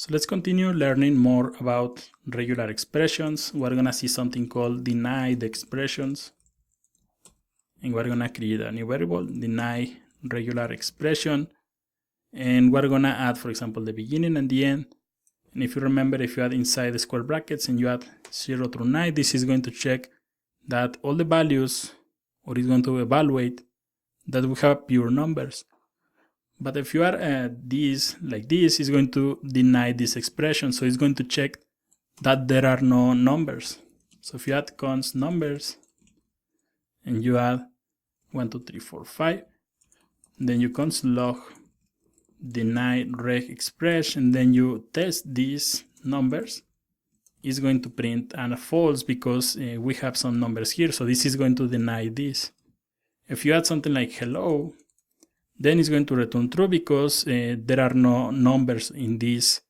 So let's continue learning more about regular expressions. We're going to see something called denied expressions. And we're going to create a new variable, deny regular expression. And we're going to add, for example, the beginning and the end. And if you remember, if you add inside the square brackets and you add 0 through 9, this is going to check that all the values, or it's going to evaluate that we have pure numbers. But if you add this like this, it's going to deny this expression. So it's going to check that there are no numbers. So if you add const numbers and you add 1, 2, 3, 4, 5, then you const log deny reg express, and then you test these numbers, it's going to print a false because we have some numbers here. So this is going to deny this. If you add something like hello, then it's going to return true because there are no numbers in this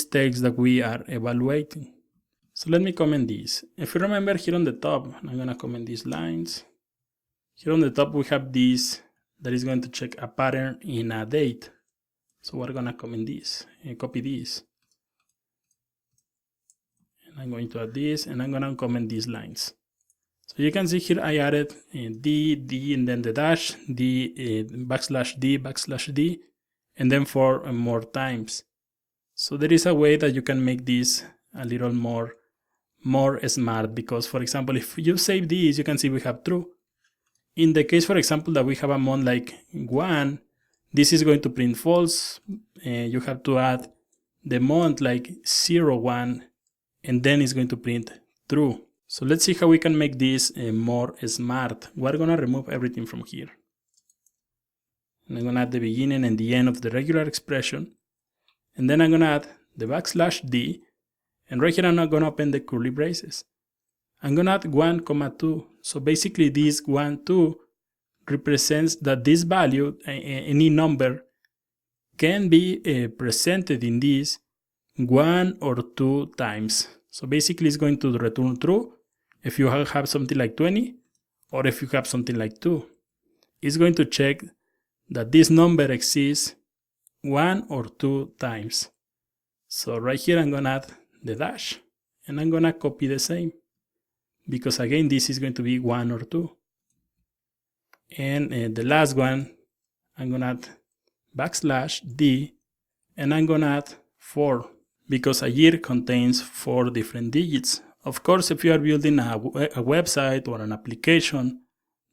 text that we are evaluating. So let me comment this. If you remember here on the top, I'm going to comment these lines. Here on the top we have this that is going to check a pattern in a date. So we're going to comment this and copy this. And I'm going to add this and I'm going to comment these lines. So you can see here I added D, and then the dash, D, backslash D, and then 4 more times. So there is a way that you can make this a little more smart, because for example, if you save these, you can see we have true. In the case, for example, that we have a month like 1, this is going to print false. You have to add the month like 0, 1, and then it's going to print true. So let's see how we can make this more smart. We're going to remove everything from here. And I'm going to add the beginning and the end of the regular expression. And then I'm going to add the backslash D. And right here I'm not going to open the curly braces. I'm going to add 1, 2. So basically this 1, 2 represents that this value, any number, can be presented in this 1 or 2 times. So basically it's going to return true if you have something like 20 or if you have something like 2. It's going to check that this number exists 1 or 2 times. So right here I'm going to add the dash and I'm going to copy the same, because again this is going to be 1 or 2. And the last one, I'm going to add backslash D and I'm going to add 4, because a year contains 4 different digits. Of course, if you are building a website or an application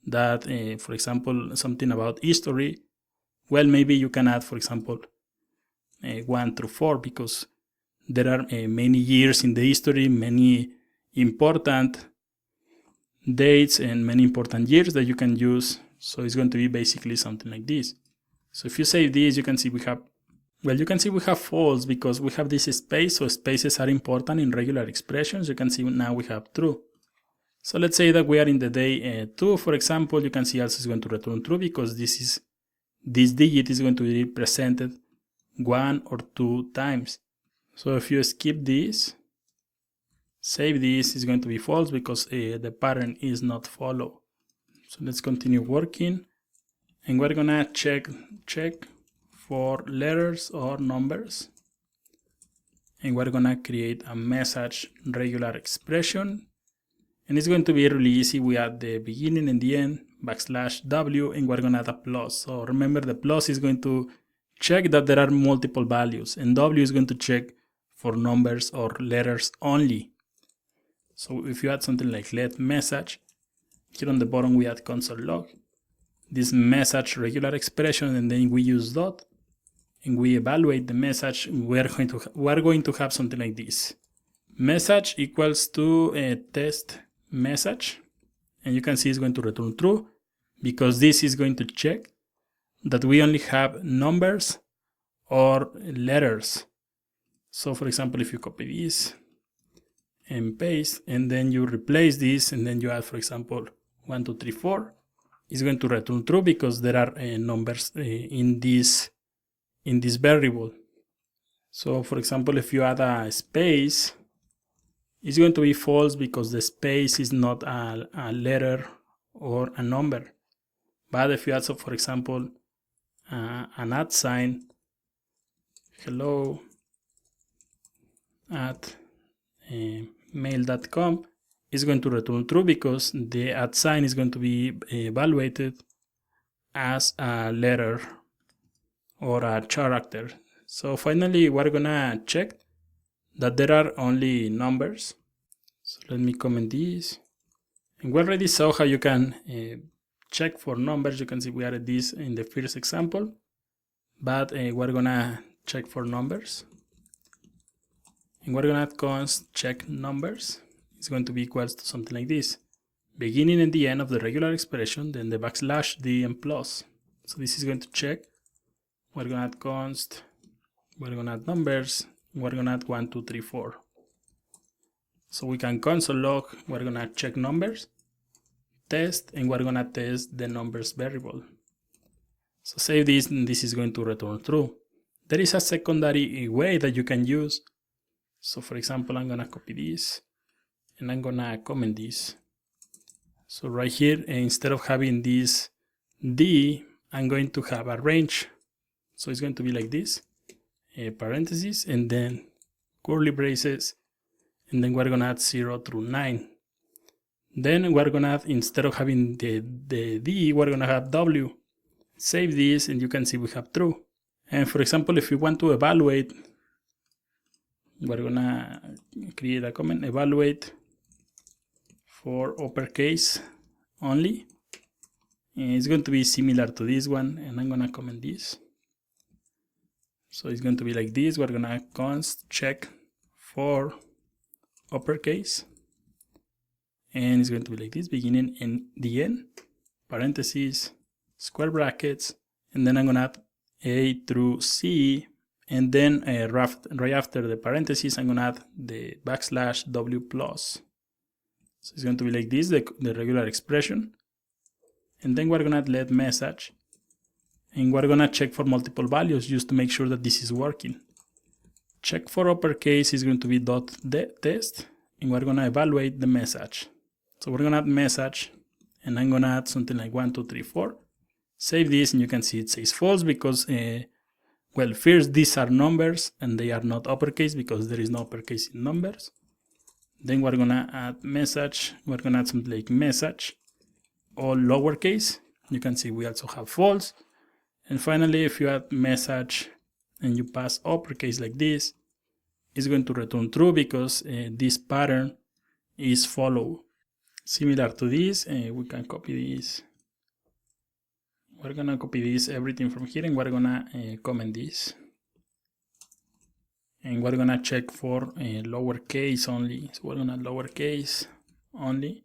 that, for example, something about history, well, maybe you can add, for example, 1 through 4, because there are many years in the history, many important dates and many important years that you can use. So it's going to be basically something like this. So if you save this, you can see we have false because we have this space. So spaces are important in regular expressions. You can see now we have true. So let's say that we are in the day 2, for example. You can see also is going to return true because this digit is going to be presented 1 or 2 times. So if you skip this, save this, is going to be false because the pattern is not followed. So let's continue working, and we're gonna check for letters or numbers, and we're gonna create a message regular expression, and it's going to be really easy. We add the beginning and the end, backslash W, and we're gonna add a plus. So remember, the plus is going to check that there are multiple values, and W is going to check for numbers or letters only. So if you add something like let message, here on the bottom we add console log, this message regular expression, and then we use dot, and we evaluate the message. We're going to have something like this. Message equals to a test message, and you can see it's going to return true because this is going to check that we only have numbers or letters. So for example, if you copy this and paste, and then you replace this, and then you add, for example, 1, 2, 3, 4, it's going to return true because there are numbers in this variable. So for example, if you add a space, it's going to be false because the space is not a letter or a number. But if you add, so for example, an @ sign, hello, at mail.com is going to return true because the @ is going to be evaluated as a letter or a character. So finally, we're gonna check that there are only numbers. So let me comment this. And we already saw how you can check for numbers. You can see we added this in the first example, but we're gonna check for numbers. And we're gonna add const check numbers. It's going to be equals to something like this. Beginning and the end of the regular expression, then the \d and plus. So this is going to check. We're gonna add const, we're gonna add numbers, we're gonna add 1, 2, 3, 4. So we can console log, we're gonna check numbers, test, and we're gonna test the numbers variable. So save this, and this is going to return true. There is a secondary way that you can use. So for example, I'm gonna copy this, and I'm gonna comment this. So right here, instead of having this D, I'm going to have a range. So it's going to be like this, parentheses, and then curly braces, and then we're gonna add 0 through 9. Then we're gonna add, instead of having the D, we're gonna have W. Save this, and you can see we have true. And for example, if we want to evaluate, we're gonna create a comment, evaluate for uppercase only. And it's going to be similar to this one, and I'm gonna comment this. So it's going to be like this. We're gonna const check for uppercase, and it's going to be like this, beginning and the end, parentheses, square brackets, and then I'm gonna add A through C, and then right after the parentheses, I'm gonna add the \W plus. So it's going to be like this, the regular expression, and then we're gonna add let message, and we're gonna check for multiple values just to make sure that this is working. Check for uppercase is going to be .test, and we're gonna evaluate the message. So we're gonna add message, and I'm gonna add something like 1, 2, 3, 4. Save this, and you can see it says false because, well, first these are numbers and they are not uppercase because there is no uppercase in numbers. Then we're gonna add message. We're gonna add something like message, all lowercase. You can see we also have false. And finally, if you add message and you pass uppercase like this, it's going to return true because this pattern is follow. Similar to this, we can copy this. We're gonna copy this, everything from here, and we're gonna comment this. And we're gonna check for lowercase only. So we're gonna lowercase only.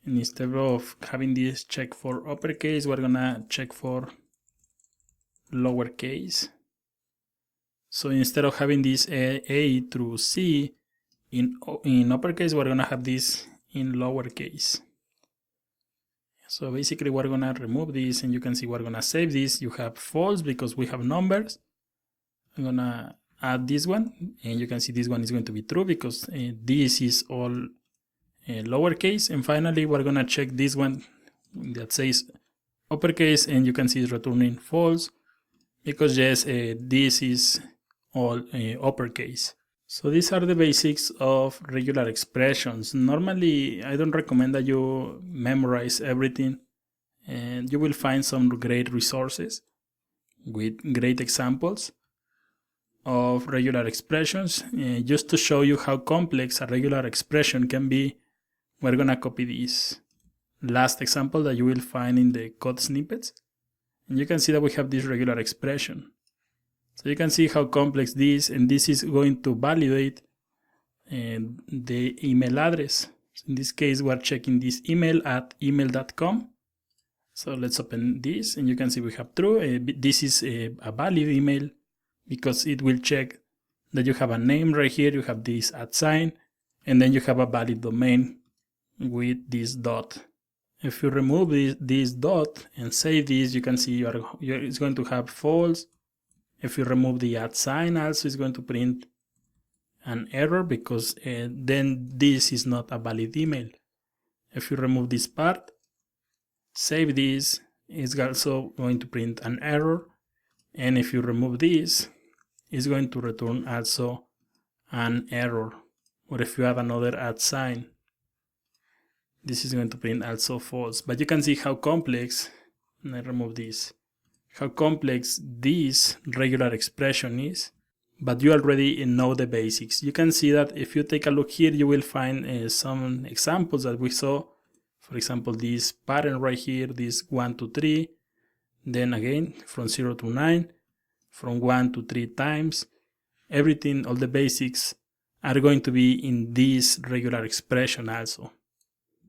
And instead of having this check for uppercase, we're gonna check for lowercase. So instead of having this A through C in uppercase, we're gonna have this in lowercase. So basically we're gonna remove this, and you can see we're gonna save this. You have false because we have numbers. I'm gonna add this one, and you can see this one is going to be true because this is all lowercase. And finally we're gonna check this one that says uppercase, and you can see it's returning false because yes, this is all uppercase. So these are the basics of regular expressions. Normally, I don't recommend that you memorize everything, and you will find some great resources with great examples of regular expressions. Just to show you how complex a regular expression can be, we're gonna copy this last example that you will find in the code snippets. And you can see that we have this regular expression. So you can see how complex this, and this is going to validate the email address. So in this case, we're checking this email at email.com. So let's open this, and you can see we have true. This is a valid email because it will check that you have a name right here, you have this @, and then you have a valid domain with this dot. If you remove this dot and save this, you can see it's going to have false. If you remove the @ also, it's going to print an error because then this is not a valid email. If you remove this part, save this, it's also going to print an error. And if you remove this, it's going to return also an error, or if you have another @ sign, this is going to print also false. But you can see how complex, and I remove this, how complex this regular expression is, but you already know the basics. You can see that if you take a look here, you will find some examples that we saw. For example, this pattern right here, this 1 to 3, then again from 0 to 9, from 1 to 3 times. Everything, all the basics are going to be in this regular expression also.